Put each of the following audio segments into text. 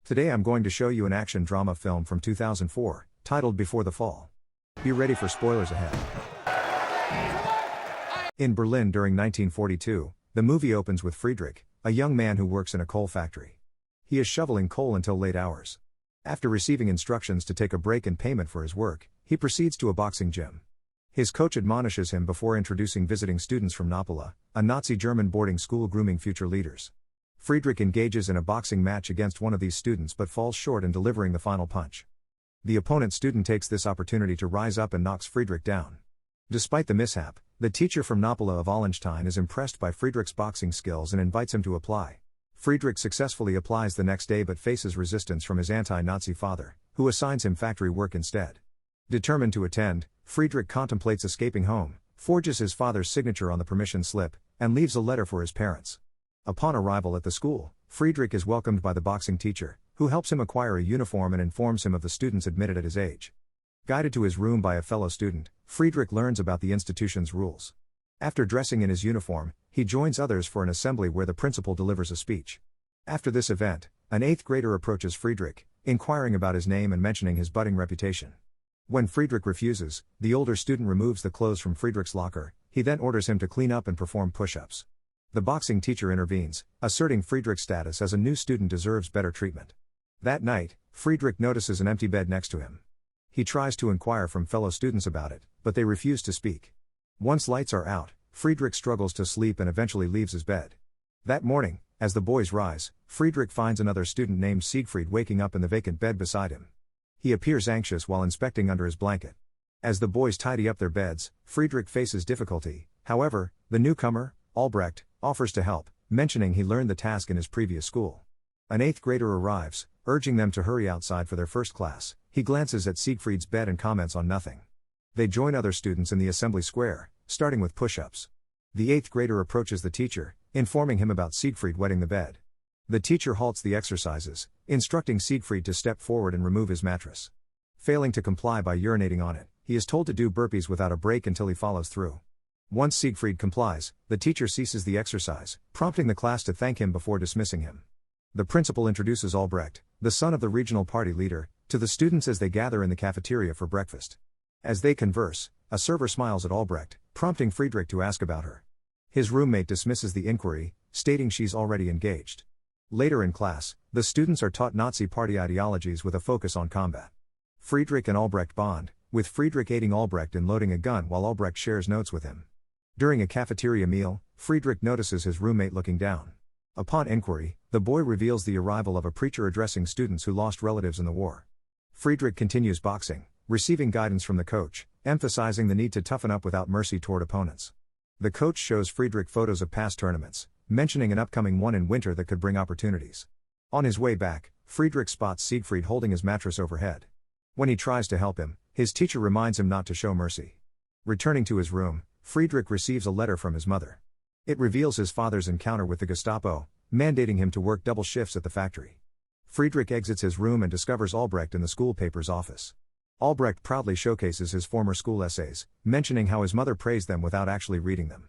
Today I'm going to show you an action drama film from 2004, titled Before the Fall. Be ready for spoilers ahead. In Berlin during 1942, the movie opens with Friedrich, a young man who works in a coal factory. He is shoveling coal until late hours. After receiving instructions to take a break in payment for his work, he proceeds to a boxing gym. His coach admonishes him before introducing visiting students from Napola, a Nazi German boarding school grooming future leaders. Friedrich engages in a boxing match against one of these students but falls short in delivering the final punch. The opponent student takes this opportunity to rise up and knocks Friedrich down. Despite the mishap, the teacher from Napola of Allenstein is impressed by Friedrich's boxing skills and invites him to apply. Friedrich successfully applies the next day but faces resistance from his anti-Nazi father, who assigns him factory work instead. Determined to attend, Friedrich contemplates escaping home, forges his father's signature on the permission slip, and leaves a letter for his parents. Upon arrival at the school, Friedrich is welcomed by the boxing teacher, who helps him acquire a uniform and informs him of the students admitted at his age. Guided to his room by a fellow student, Friedrich learns about the institution's rules. After dressing in his uniform, he joins others for an assembly where the principal delivers a speech. After this event, an 8th grader approaches Friedrich, inquiring about his name and mentioning his budding reputation. When Friedrich refuses, the older student removes the clothes from Friedrich's locker. He then orders him to clean up and perform push-ups. The boxing teacher intervenes, asserting Friedrich's status as a new student deserves better treatment. That night, Friedrich notices an empty bed next to him. He tries to inquire from fellow students about it, but they refuse to speak. Once lights are out, Friedrich struggles to sleep and eventually leaves his bed. That morning, as the boys rise, Friedrich finds another student named Siegfried waking up in the vacant bed beside him. He appears anxious while inspecting under his blanket. As the boys tidy up their beds, Friedrich faces difficulty. However, the newcomer, Albrecht, offers to help, mentioning he learned the task in his previous school. An 8th grader arrives, urging them to hurry outside for their first class. He glances at Siegfried's bed and comments on nothing. They join other students in the assembly square, starting with push-ups. The 8th grader approaches the teacher, informing him about Siegfried wetting the bed. The teacher halts the exercises, instructing Siegfried to step forward and remove his mattress. Failing to comply by urinating on it, he is told to do burpees without a break until he follows through. Once Siegfried complies, the teacher ceases the exercise, prompting the class to thank him before dismissing him. The principal introduces Albrecht, the son of the regional party leader, to the students as they gather in the cafeteria for breakfast. As they converse, a server smiles at Albrecht, prompting Friedrich to ask about her. His roommate dismisses the inquiry, stating she's already engaged. Later in class, the students are taught Nazi party ideologies with a focus on combat. Friedrich and Albrecht bond, with Friedrich aiding Albrecht in loading a gun while Albrecht shares notes with him. During a cafeteria meal, Friedrich notices his roommate looking down. Upon inquiry, the boy reveals the arrival of a preacher addressing students who lost relatives in the war. Friedrich continues boxing, receiving guidance from the coach, emphasizing the need to toughen up without mercy toward opponents. The coach shows Friedrich photos of past tournaments, mentioning an upcoming one in winter that could bring opportunities. On his way back, Friedrich spots Siegfried holding his mattress overhead. When he tries to help him, his teacher reminds him not to show mercy. Returning to his room, Friedrich receives a letter from his mother. It reveals his father's encounter with the Gestapo, mandating him to work double shifts at the factory. Friedrich exits his room and discovers Albrecht in the school paper's office. Albrecht proudly showcases his former school essays, mentioning how his mother praised them without actually reading them.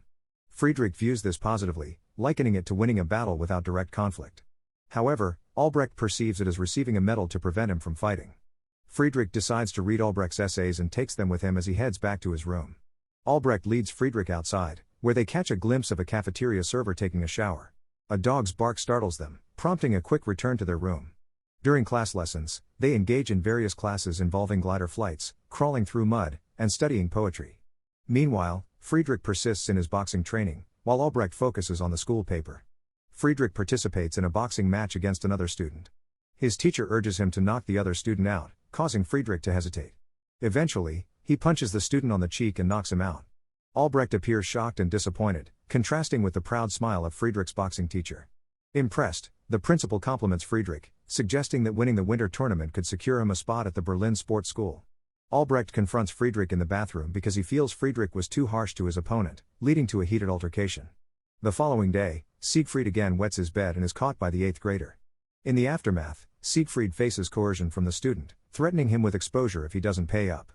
Friedrich views this positively, likening it to winning a battle without direct conflict. However, Albrecht perceives it as receiving a medal to prevent him from fighting. Friedrich decides to read Albrecht's essays and takes them with him as he heads back to his room. Albrecht leads Friedrich outside, where they catch a glimpse of a cafeteria server taking a shower. A dog's bark startles them, prompting a quick return to their room. During class lessons, they engage in various classes involving glider flights, crawling through mud, and studying poetry. Meanwhile, Friedrich persists in his boxing training, while Albrecht focuses on the school paper. Friedrich participates in a boxing match against another student. His teacher urges him to knock the other student out, causing Friedrich to hesitate. Eventually, he punches the student on the cheek and knocks him out. Albrecht appears shocked and disappointed, contrasting with the proud smile of Friedrich's boxing teacher. Impressed, the principal compliments Friedrich, suggesting that winning the winter tournament could secure him a spot at the Berlin sports school. Albrecht confronts Friedrich in the bathroom because he feels Friedrich was too harsh to his opponent, leading to a heated altercation. The following day, Siegfried again wets his bed and is caught by the 8th grader. In the aftermath, Siegfried faces coercion from the student, threatening him with exposure if he doesn't pay up.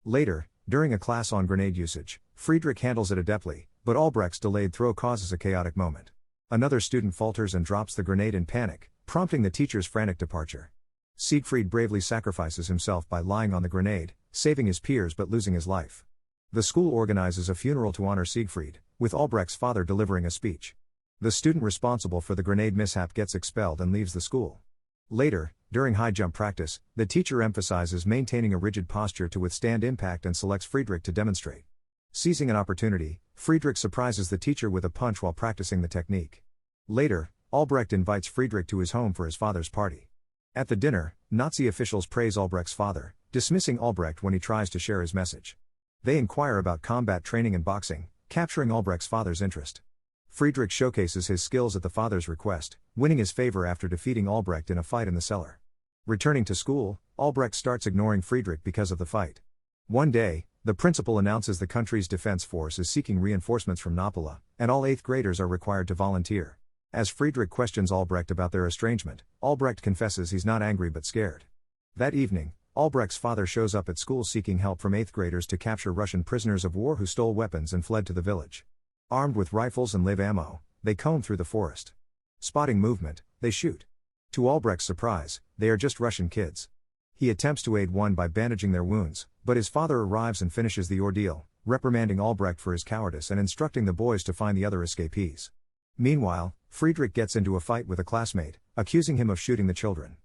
Later, during a class on grenade usage, Friedrich handles it adeptly, but Albrecht's delayed throw causes a chaotic moment. Another student falters and drops the grenade in panic, prompting the teacher's frantic departure. Siegfried bravely sacrifices himself by lying on the grenade, saving his peers but losing his life. The school organizes a funeral to honor Siegfried, with Albrecht's father delivering a speech. The student responsible for the grenade mishap gets expelled and leaves the school. Later, during high jump practice, the teacher emphasizes maintaining a rigid posture to withstand impact and selects Friedrich to demonstrate. Seizing an opportunity, Friedrich surprises the teacher with a punch while practicing the technique. Later, Albrecht invites Friedrich to his home for his father's party. At the dinner, Nazi officials praise Albrecht's father, dismissing Albrecht when he tries to share his message. They inquire about combat training and boxing, capturing Albrecht's father's interest. Friedrich showcases his skills at the father's request, winning his favor after defeating Albrecht in a fight in the cellar. Returning to school, Albrecht starts ignoring Friedrich because of the fight. One day, the principal announces the country's defense force is seeking reinforcements from Napola, and all 8th graders are required to volunteer. As Friedrich questions Albrecht about their estrangement, Albrecht confesses he's not angry but scared. That evening, Albrecht's father shows up at school seeking help from 8th graders to capture Russian prisoners of war who stole weapons and fled to the village. Armed with rifles and live ammo, they comb through the forest. Spotting movement, they shoot. To Albrecht's surprise, they are just Russian kids. He attempts to aid one by bandaging their wounds, but his father arrives and finishes the ordeal, reprimanding Albrecht for his cowardice and instructing the boys to find the other escapees. Meanwhile, Friedrich gets into a fight with a classmate, accusing him of shooting the children.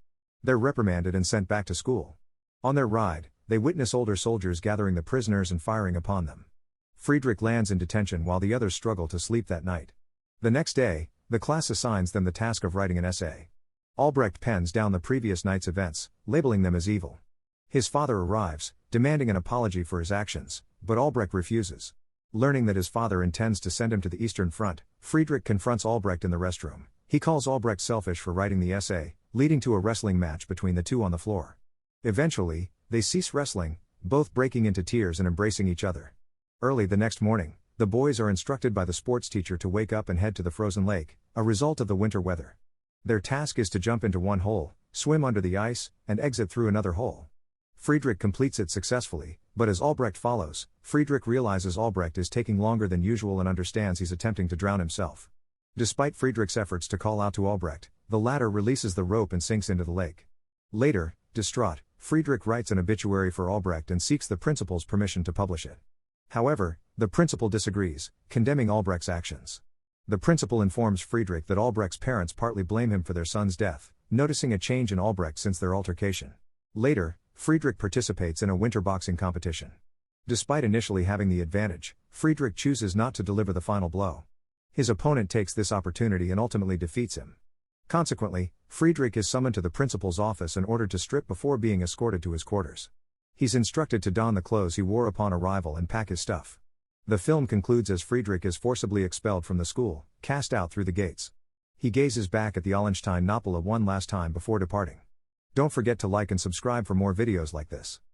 They're reprimanded and sent back to school. On their ride, they witness older soldiers gathering the prisoners and firing upon them. Friedrich lands in detention while the others struggle to sleep that night. The next day, the class assigns them the task of writing an essay. Albrecht pens down the previous night's events, labeling them as evil. His father arrives, demanding an apology for his actions, but Albrecht refuses. Learning that his father intends to send him to the Eastern Front, Friedrich confronts Albrecht in the restroom. He calls Albrecht selfish for writing the essay, leading to a wrestling match between the two on the floor. Eventually, they cease wrestling, both breaking into tears and embracing each other. Early the next morning, the boys are instructed by the sports teacher to wake up and head to the frozen lake, a result of the winter weather. Their task is to jump into one hole, swim under the ice, and exit through another hole. Friedrich completes it successfully, but as Albrecht follows, Friedrich realizes Albrecht is taking longer than usual and understands he's attempting to drown himself. Despite Friedrich's efforts to call out to Albrecht, the latter releases the rope and sinks into the lake. Later, distraught, Friedrich writes an obituary for Albrecht and seeks the principal's permission to publish it. However, the principal disagrees, condemning Albrecht's actions. The principal informs Friedrich that Albrecht's parents partly blame him for their son's death, noticing a change in Albrecht since their altercation. Later, Friedrich participates in a winter boxing competition. Despite initially having the advantage, Friedrich chooses not to deliver the final blow. His opponent takes this opportunity and ultimately defeats him. Consequently, Friedrich is summoned to the principal's office and ordered to strip before being escorted to his quarters. He's instructed to don the clothes he wore upon arrival and pack his stuff. The film concludes as Friedrich is forcibly expelled from the school, cast out through the gates. He gazes back at the Allenstein Napola one last time before departing. Don't forget to like and subscribe for more videos like this.